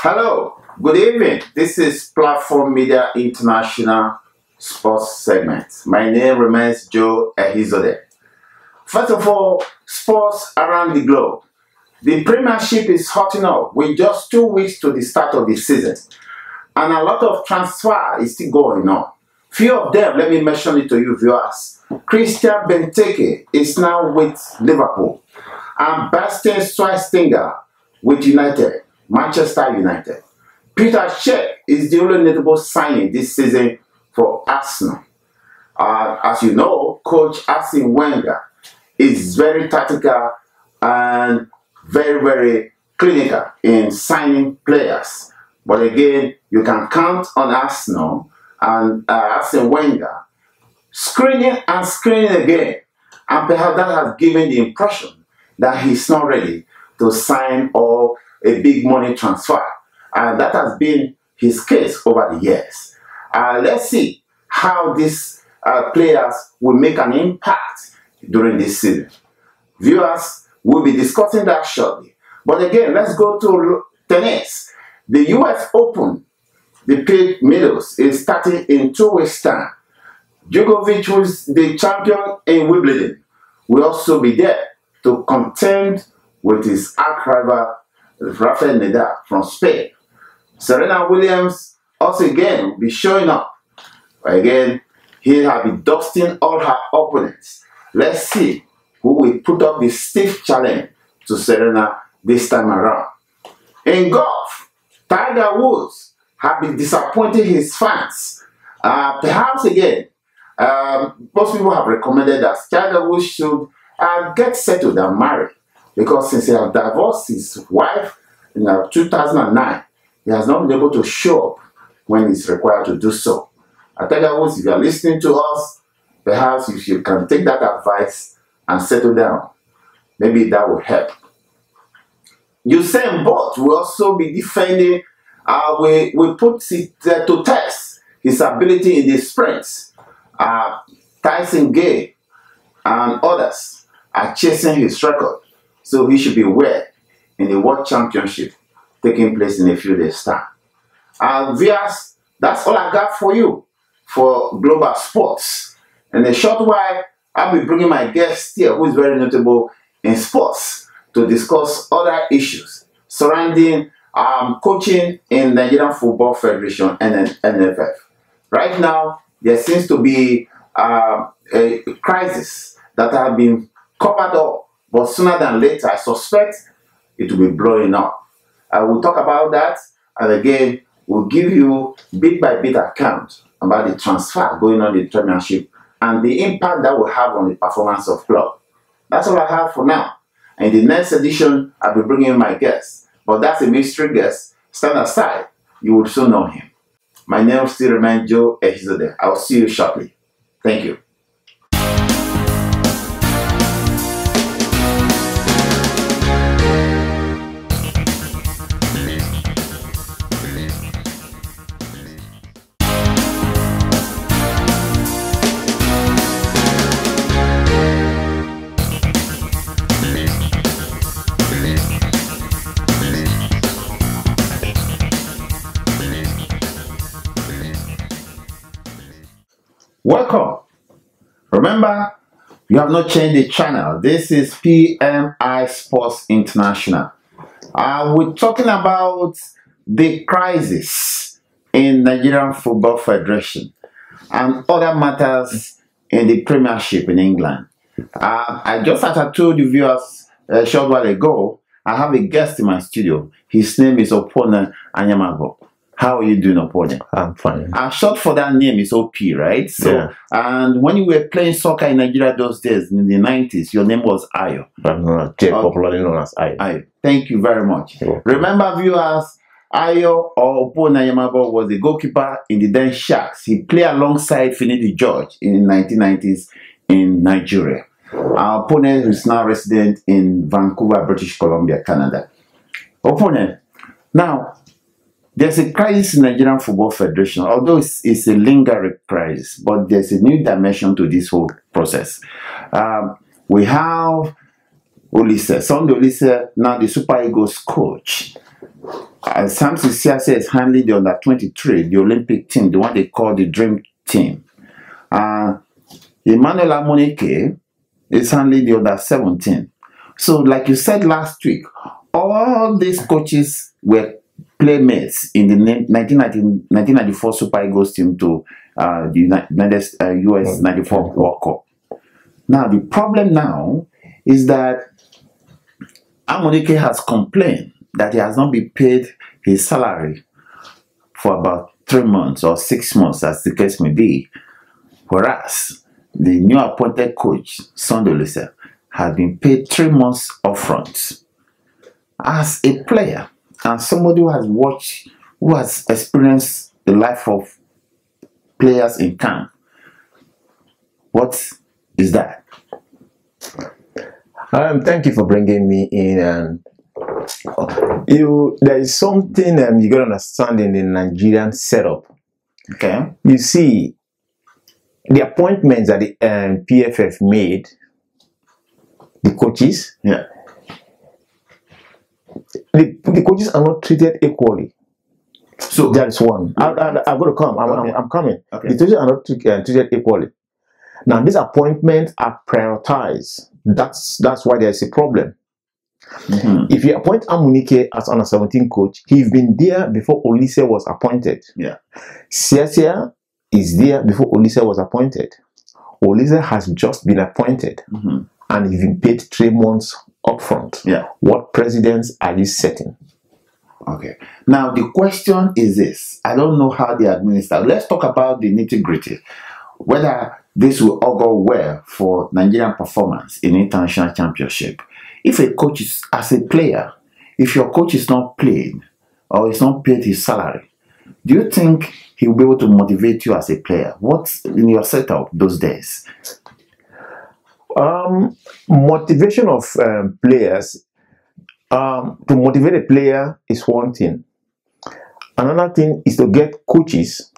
Hello, good evening. This is Platform Media International Sports Segment. My name remains Joe Ehizode. First of all, sports around the globe. The Premiership is hotting up with just 2 weeks to the start of the season. And a lot of transfer is still going on. Few of them, let me mention it to you viewers. Christian Benteke is now with Liverpool. And Bastian Schweinsteiger with Manchester United. Peter Cech is the only notable signing this season for Arsenal. As you know, Coach Arsene Wenger is very tactical and very clinical in signing players. But again, you can count on Arsenal and Arsene Wenger screening and screening again. And perhaps that has given the impression that he's not ready to sign or a big money transfer. And that has been his case over the years. Let's see how these players will make an impact during this season. Viewers will be discussing that shortly. But again, let's go to tennis. The US Open, the paid medals, is starting in 2 weeks' time. Djokovic, who is the champion in Wimbledon, will also be there to contend with his arch-rival Rafael Nadal from Spain. Serena Williams also again will be showing up. Again, he has been dusting all her opponents. Let's see who will put up the stiff challenge to Serena this time around. In golf, Tiger Woods has been disappointing his fans. Perhaps again, most people have recommended that Tiger Woods should get settled and married, because since he has divorced his wife in 2009, he has not been able to show up when he's required to do so. Tiger Woods, if you are listening to us, perhaps if you can take that advice and settle down, maybe that will help. Usain Bolt will also be defending. We put it to test his ability in the sprints. Tyson Gay and others are chasing his record, so he should be aware in the World Championship taking place in a few days' time. Viewers, that's all I got for you for global sports. In a short while, I'll be bringing my guest here, who is very notable in sports, to discuss other issues surrounding coaching in Nigerian Football Federation and NFF. Right now, there seems to be a crisis that has been covered up, but sooner than later, I suspect it will be blowing up. I will talk about that, and again, we'll give you bit by bit account about the transfer going on in the Premiership and the impact that will have on the performance of club. That's all I have for now. In the next edition, I'll be bringing my guest, but that's a mystery guest. Stand aside, you will soon know him. My name still remains Joe Ehizode. I'll see you shortly. Thank you. Welcome. Remember, you have not changed the channel. This is PMI Sports International. We're talking about the crisis in Nigerian Football Federation and other matters in the Premiership in England. As I told you viewers a short while ago, I have a guest in my studio. His name is Opona Anyamago. How are you doing, Opona? I'm fine. Short for that name is OP, right? So, yeah. And when you were playing soccer in Nigeria those days, in the 90s, your name was Ayo. Popularly known as Ayo. Ayo. Thank you very much. Remember, viewers, Ayo or Opona Anyamago was a goalkeeper in the then Sharks. He played alongside Finidi George in the 1990s in Nigeria. Our opponent is now resident in Vancouver, British Columbia, Canada. Opponent, now, there's a crisis in Nigerian Football Federation, although it's a lingering crisis, but there's a new dimension to this whole process. We have Olise, Sunday Olise, now the Super Eagles coach. Samson Siase is handling the under 23, the Olympic team, the one they call the Dream Team. Emmanuel Amunike is handling the under 17. So, like you said last week, all these coaches were playmates in the 1994 Super Eagles team to the US 94 World Cup. Now, the problem now is that Amunike has complained that he has not been paid his salary for about 3 months or 6 months, as the case may be. Whereas the new appointed coach, Sunday Oliseh, has been paid 3 months upfront. As a player and somebody who has watched, who has experienced the life of players in camp, what is that? Thank you for bringing me in. And there is something you got to understand in the Nigerian setup. Okay. You see, the appointments that the PFF made, the coaches, yeah, the coaches are not treated equally. So that is one. I'm going to come. I'm coming. Okay. The coaches are not treated equally. Now, these appointments are prioritized. That's why there's a problem. If you appoint Amunike as under 17 coach, he's been there before Oliseh was appointed. Yeah. Siasia is there before Oliseh was appointed. Oliseh has just been appointed, and he's been paid 3 months upfront. Yeah. What precedents are you setting? Okay. Now the question is this: I don't know how they administer. Let's talk about the nitty-gritty. Whether this will augur well for Nigerian performance in international championship. If a coach is, as a player, if your coach is not played or is not paid his salary, do you think he will be able to motivate you as a player? What's in your setup those days? Motivation of players. To motivate a player is one thing. Another thing is to get coaches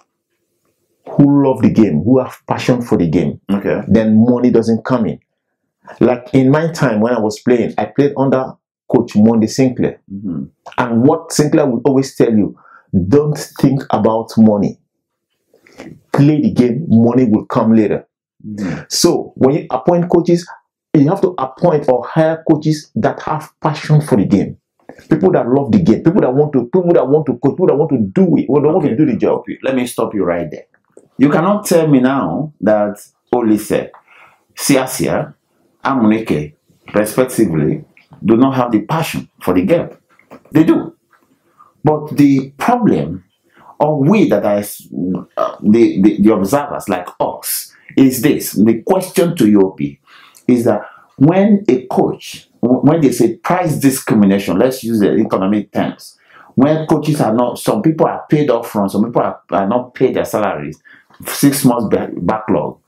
who love the game, who have passion for the game. Okay. Then money doesn't come in. Like in my time when I was playing, I played under Coach Monday Sinclair. And what Sinclair would always tell you, don't think about money. Play the game, money will come later. So when you appoint coaches, you have to appoint or hire coaches that have passion for the game. People that love the game, people that want to coach, people that want to do it, want to do the job. Let me stop you right there. You cannot tell me now that Oliseh, Siasia, Amunike, respectively, do not have the passion for the game. They do. But the problem, or we that are the observers like us, is this. The question to you is that when a coach, when they say price discrimination, let's use the economic terms, when coaches are not, some people are paid up front, some people are not paid their salaries, 6 months backlog,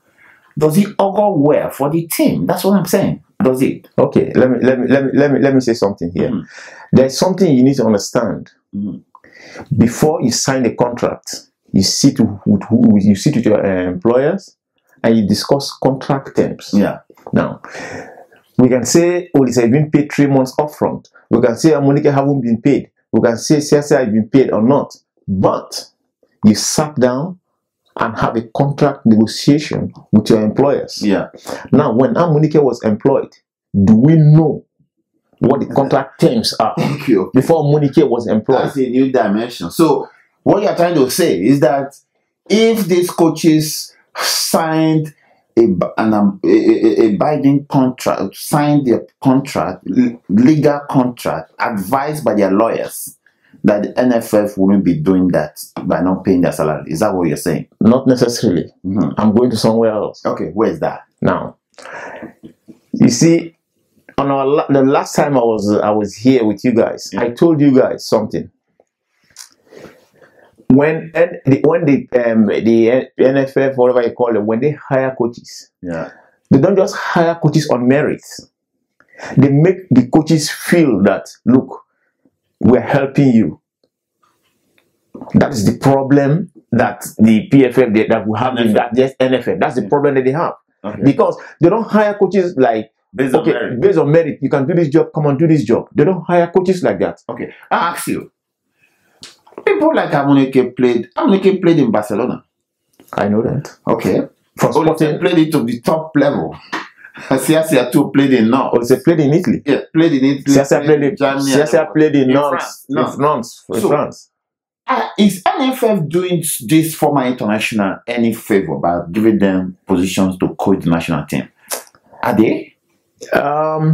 does it augur well for the team? That's what I'm saying. Does it? Okay, let me say something here. There's something you need to understand. Before you sign a contract, you sit with your employers and you discuss contract terms. Yeah. Now, we can say Oliseh has been paid 3 months upfront. We can say Amunike haven't been paid. We can say Siasia has been paid or not. But you sat down and have a contract negotiation with your employers. Yeah. Now, when Amunike was employed, do we know what the contract terms are? Thank you. Before Amunike was employed. That's a new dimension. So, what you're trying to say is that if these coaches signed a binding contract, signed their contract, legal contract, advised by their lawyers, that the NFF wouldn't be doing that by not paying their salary. Is that what you're saying? Not necessarily. I'm going to somewhere else. Okay, where is that? Now, you see, on the last time I was here with you guys, I told you guys something. When the NFF, whatever you call it, when they hire coaches, they don't just hire coaches on merit. They make the coaches feel that, look, we're helping you. That is the problem that the PFF that we have in that NFF. That's the problem that they have. Because they don't hire coaches like, based on merit, you can do this job, come on, do this job. They don't hire coaches like that. Okay, I ask you, People like Amuneke played in Barcelona. I know that. Okay. For Sporting, played it to the top level. Siasia too played in Nantes. Oh, they played in Italy. Yeah, played in Italy. Siasia played in Nantes. In France. Is NFF doing this former international any favor by giving them positions to coach the national team? Are they?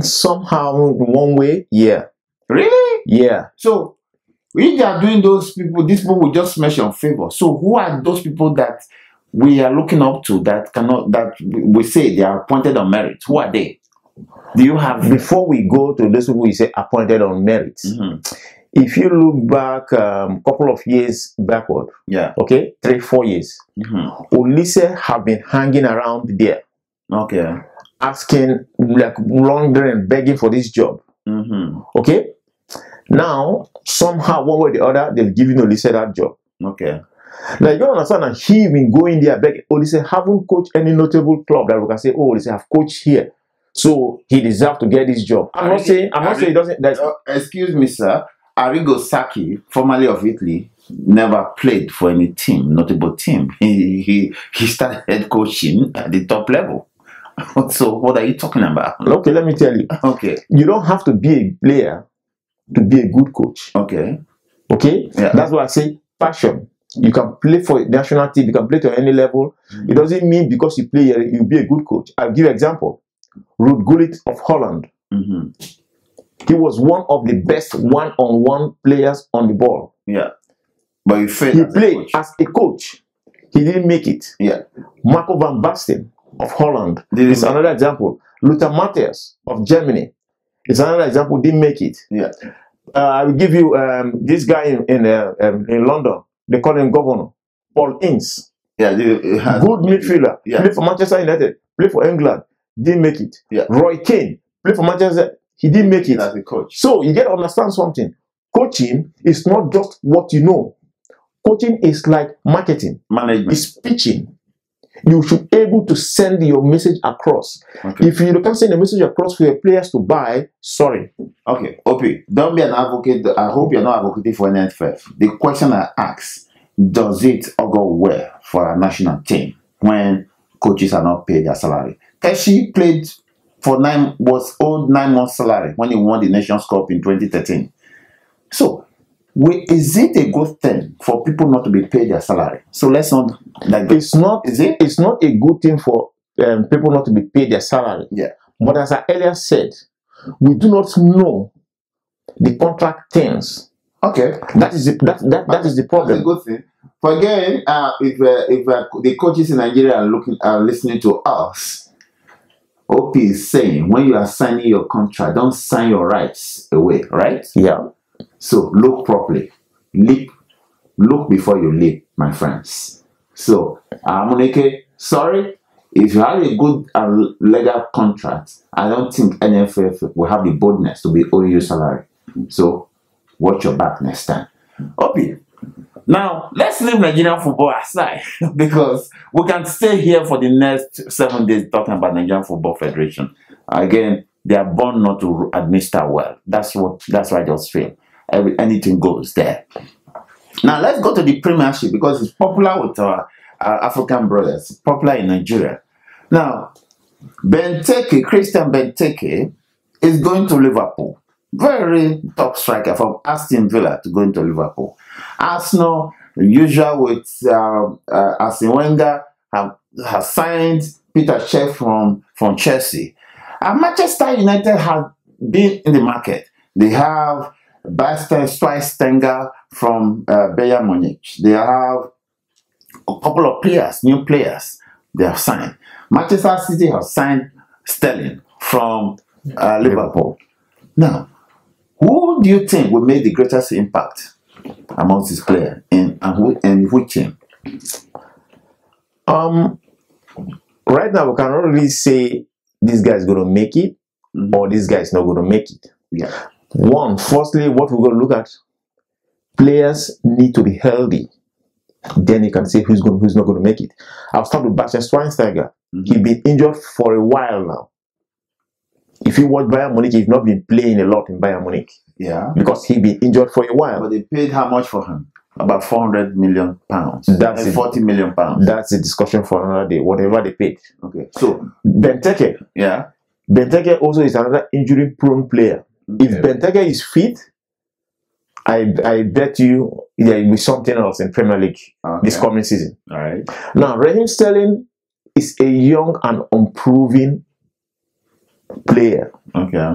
Somehow, one way, yeah. Really? Yeah. So, if they are doing these people will just mention favor. So, who are those people that we are looking up to that we say they are appointed on merit? Who are they? Do you have? Before we go to those people we say appointed on merit, if you look back a couple of years backward, okay, 3-4 years, Olise have been hanging around there, okay, asking, like, laundering, begging for this job, okay. Now somehow, one way or the other, they've given Olise that job, okay. Like, you understand that he been going there begging. Olise haven't coached any notable club that we can say, oh, Olise have coached here, so he deserves to get this job. I'm not saying he doesn't. Excuse me, sir. Arrigo Sacchi, formerly of Italy, never played for any team, notable team. He started head coaching at the top level. So what are you talking about? Okay, let me tell you. Okay. You don't have to be a player to be a good coach. Okay. Okay? Yeah. That's why I say passion. You can play for a national team, you can play to any level. It doesn't mean because you play, you'll be a good coach. I'll give you an example. Ruud Gullit of Holland. He was one of the best one-on-one players on the ball. Yeah. But he failed. He played as a coach. He didn't make it. Yeah. Marco van Basten of Holland is another example. Lothar Matthäus of Germany is another example. Didn't make it. Yeah. I will give you this guy in London. They call him Governor Paul Ince. Yeah. Good midfielder. Yeah. Played for Manchester United. Played for England. Didn't make it. Yeah. Roy Keane played for Manchester. He didn't make it. As a coach. So you get to understand something. Coaching is not just what you know. Coaching is like marketing. Management. It's pitching. You should be able to send your message across. Okay. If you can't send a message across for your players to buy, sorry. Okay, Opi, don't be an advocate. I hope you're not advocating for NFF. The question I ask, does it go well for a national team when coaches are not paid their salary? Keshi played for was owed 9 months salary when he won the Nations Cup in 2013. So, is it a good thing for people not to be paid their salary? So let's not like it's not. Is it? It's not a good thing for people not to be paid their salary. Yeah. But as I earlier said, we do not know the contract terms. Okay. That is the problem. That's a good thing. But again, if the coaches in Nigeria are listening to us, OP is saying when you are signing your contract, don't sign your rights away, right? Yeah. So look properly. Look before you leap, my friends. So, Amuneke, sorry, if you have a good and legal contract, I don't think NFF will have the boldness to be owing you salary. So, watch your back next time. Opi, now let's leave Nigerian football aside because we can stay here for the next 7 days talking about Nigerian Football Federation. Again, they are born not to administer well. That's why I just feel. Anything goes there. Now let's go to the Premiership because it's popular with our African brothers. It's popular in Nigeria. Now, Christian Benteke is going to Liverpool. Very top striker from Aston Villa to go into Liverpool. Arsenal, usual with Arsene Wenger, have signed Peter Cech from Chelsea. And Manchester United have been in the market. They have Bastian Schweinsteiger from Bayern Munich. They have a couple of players, new players they have signed. Manchester City have signed Sterling from Liverpool. Now, who do you think will make the greatest impact amongst these players and which team? Right now, we cannot really say this guy is going to make it or this guy is not going to make it. Yeah. Firstly, what we're going to look at, players need to be healthy. Then you can say who's not going to make it. I'll start with Bastian Schweinsteiger. He's been injured for a while now. If you watch Bayern Munich, he's not been playing a lot in Bayern Munich. Yeah. Because he's been injured for a while. But they paid how much for him? About 400 million pounds. That's 40 million pounds. That's a discussion for another day, whatever they paid. Okay. So Benteke. Yeah. Benteke also is another injury-prone player. Okay. If Benteke is fit, I bet you there will be something else in Premier League this coming season. All right. Now, Raheem Sterling is a young and unproven player. Okay.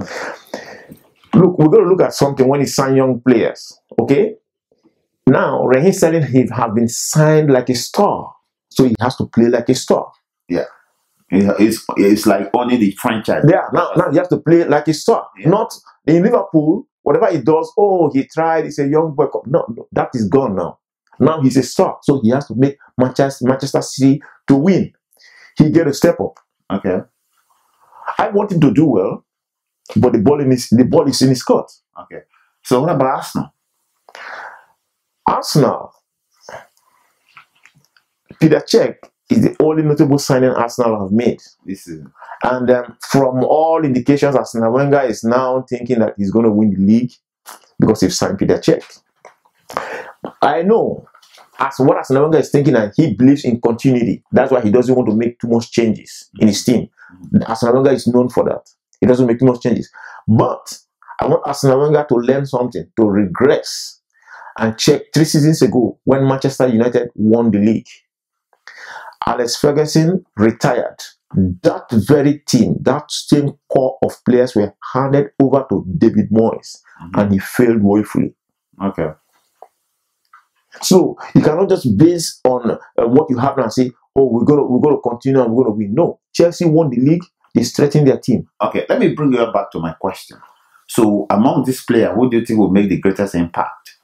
Look, we're going to look at something when he sign young players. Okay. Now, Raheem Sterling have been signed like a star, so he has to play like a star. Yeah. It's like only the franchise. Yeah. Now he has to play like a star. Yeah. Not in Liverpool. Whatever he does, oh, he tried. He's a young boy. No, that is gone now. Now he's a star, so he has to make Manchester City to win. He get a step up. Okay. I want him to do well, but the ball is in his court. Okay. So what about Arsenal? Arsenal. Peter Cech is the only notable signing Arsenal have made. This is. And from all indications, Arsene Wenger is now thinking that he's going to win the league because he's signed Peter Cech. I know as what Arsene Wenger is thinking, and he believes in continuity. That's why he doesn't want to make too much changes in his team. Arsene Wenger is known for that. He doesn't make too much changes. But I want Arsene Wenger to learn something, to regress and check 3 seasons ago when Manchester United won the league. Alex Ferguson retired. That very team, that same core of players were handed over to David Moyes, and he failed woefully. Okay. So you cannot just base on what you have and say, "Oh, we're gonna continue and we're gonna win." No, Chelsea won the league. They strengthened their team. Okay, let me bring you back to my question. So, among these players, who do you think will make the greatest impact?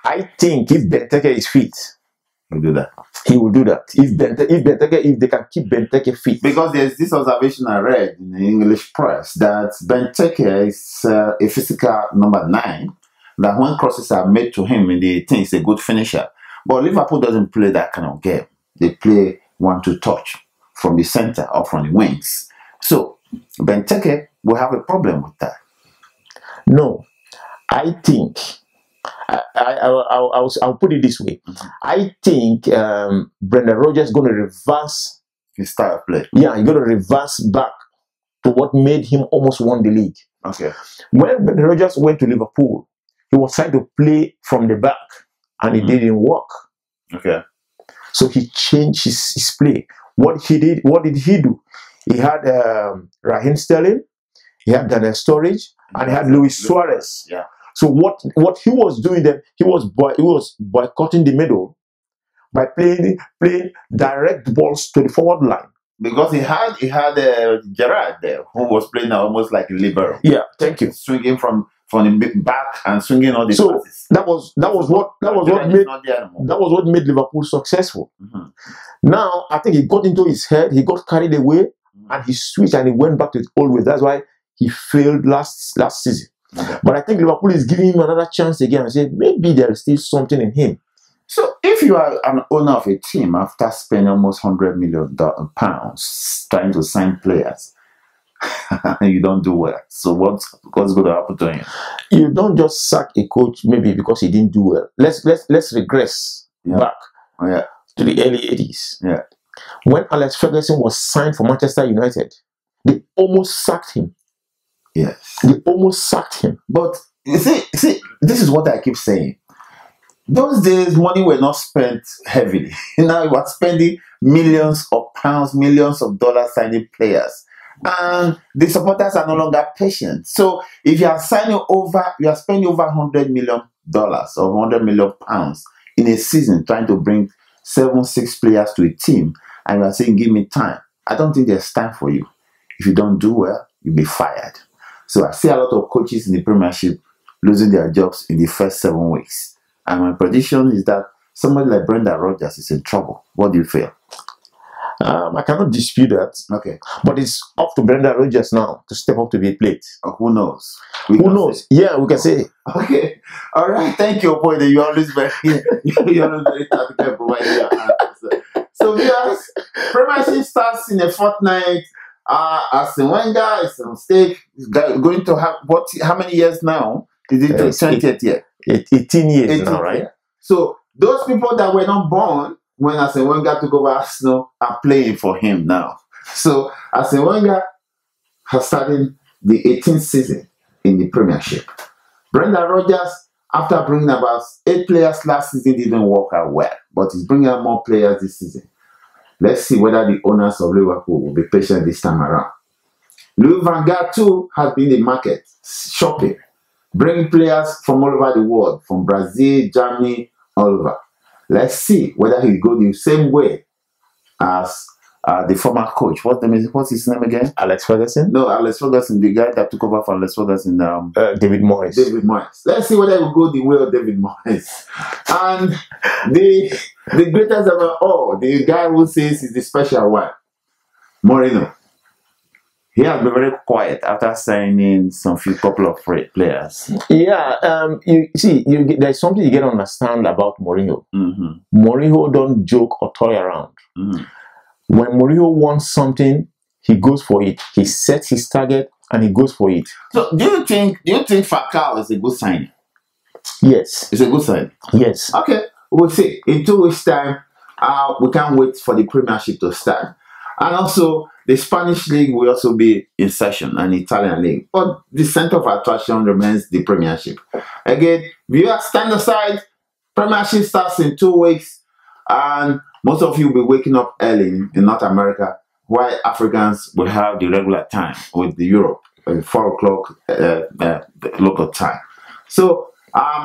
I think if Benteke is fit, he'll do that. He will do that. If they can keep Benteke fit. Because there's this observation I read in the English press that Benteke is a physical number 9. That when crosses are made to him in the 18, he's a good finisher. But Liverpool doesn't play that kind of game. They play 1-2 touch from the center or from the wings. So Benteke will have a problem with that. No, I think. I'll put it this way. I think Brendan Rodgers is going to reverse his style of play. Yeah, he's going to reverse back to what made him almost won the league. Okay. When Brendan Rodgers went to Liverpool, he was trying to play from the back, and it didn't work. Okay. So he changed his play. What did he do? He had Raheem Sterling, he had Daniel Sturridge, and he had Luis Suarez. Yeah. So what he was doing then, he was boycotting the middle by playing direct balls to the forward line. Because he had Gerrard there, who was playing almost like a libero. Yeah, thank you. Swinging from the back and swinging all the passes. That was what made Liverpool successful. Now I think he got into his head, he got carried away, and he switched and he went back to his old ways. That's why he failed last season. Okay. But I think Liverpool is giving him another chance again and say maybe there is still something in him. So if you are an owner of a team after spending almost £100 million trying to sign players and you don't do well, so what's going to happen to him? You don't just sack a coach maybe because he didn't do well. Let's regress back to the early 80s. Yeah. When Alex Ferguson was signed for Manchester United, they almost sacked him. Yes. They almost sacked him. But you see, this is what I keep saying. Those days, money were not spent heavily. Now you are spending millions of pounds, millions of dollars signing players. And the supporters are no longer patient. So if you are spending over $100 million or £100 million in a season trying to bring 7-6 players to a team, and you are saying, give me time. I don't think there's time for you. If you don't do well, you'll be fired. So I see a lot of coaches in the Premiership losing their jobs in the first 7 weeks. And my prediction is that somebody like Brendan Rodgers is in trouble. What do you feel? I cannot dispute that. Okay. But it's up to Brendan Rodgers now to step up to the plate. Who knows? Who knows? Yeah, we can say. Okay. All right. Thank you, Opoide. You're always very tactical providing your answers. So viewers, Premiership starts in a fortnight. Arsene Wenger is on stake. He's going to have how many years now? Is it the 20th year? 18 years now, right? Year. So those people that were not born when Arsene Wenger took over Arsenal are playing for him now. So Arsene Wenger has started the 18th season in the Premiership. Brendan Rodgers, after bringing about 8 players last season, didn't work out well, but he's bringing out more players this season. Let's see whether the owners of Liverpool will be patient this time around. Louis van Gaal too has been in the market, shopping, bringing players from all over the world, from Brazil, Germany, all over. Let's see whether he'll go the same way as the former coach. What's his name again? Alex Ferguson? No, Alex Ferguson, the guy that took over for Alex Ferguson. David Moyes. David Moyes. Let's see whether he will go the way of David Moyes. And the greatest of all, the guy who says he's the special one, Mourinho. He has been very quiet after signing couple of players. Yeah, you see, there's something you get to understand about Mourinho. Mourinho don't joke or toy around. When Mourinho wants something, he goes for it. He sets his target and he goes for it. So, do you think Falcao is a good sign? Yes. It's a good sign. Yes. Okay, we'll see. In 2 weeks' time, we can't wait for the Premiership to start. And also, the Spanish League will also be in session, and Italian League. But the center of attraction remains the Premiership. Again, viewers, stand aside. Premiership starts in 2 weeks, and most of you will be waking up early in North America, while Africans will have the regular time with the Europe, 4 o'clock local time. So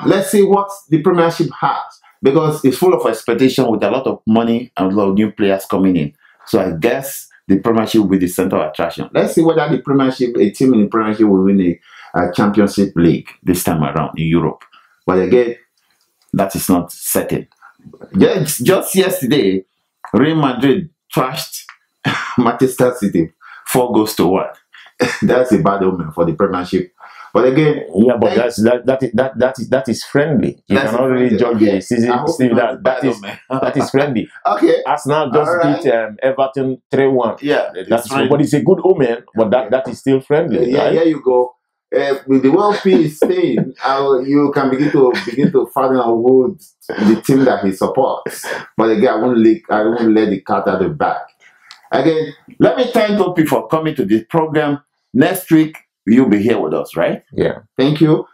let's see what the Premiership has, because it's full of expectation with a lot of money and a lot of new players coming in. So I guess the Premiership will be the center of attraction. Let's see whether the Premiership, a team in the Premiership will win the Championship League this time around in Europe. But again, that is not certain. Just yesterday, Real Madrid trashed Manchester City 4-1. That's a bad omen for the Premiership. But again, yeah, but that is friendly. You cannot really judge the season. That is friendly. Okay. Arsenal just beat Everton 3-1. Yeah, but it's a good omen. But that is still friendly. Yeah, right? Here you go. With the world P is staying, you can begin to fathom out the team that he supports. But again, I won't let the cat out of the bag. Again, let me thank OP for coming to this program. Next week, you'll be here with us, right? Yeah. Thank you.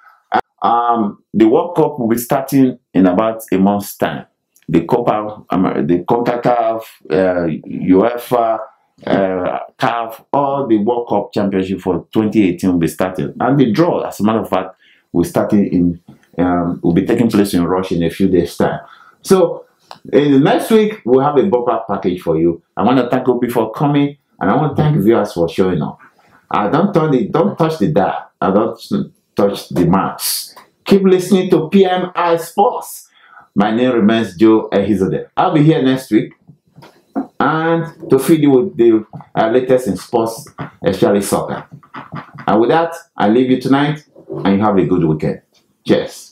The World Cup will be starting in about a month's time. The Copa, the CONCACAF, UEFA, CAF, all the World Cup Championship for 2018 will be starting. And the draw, as a matter of fact, will be taking place in Russia in a few days' time. So, in the next week, we'll have a bumper package for you. I want to thank OP for coming, and I want to thank viewers for showing up. Don't touch the dial. Don't touch the mouse. Keep listening to PMI Sports. My name remains Joe Ehizode. I'll be here next week, and to feed you with the latest in sports, especially soccer. And with that, I leave you tonight, and you have a good weekend. Cheers.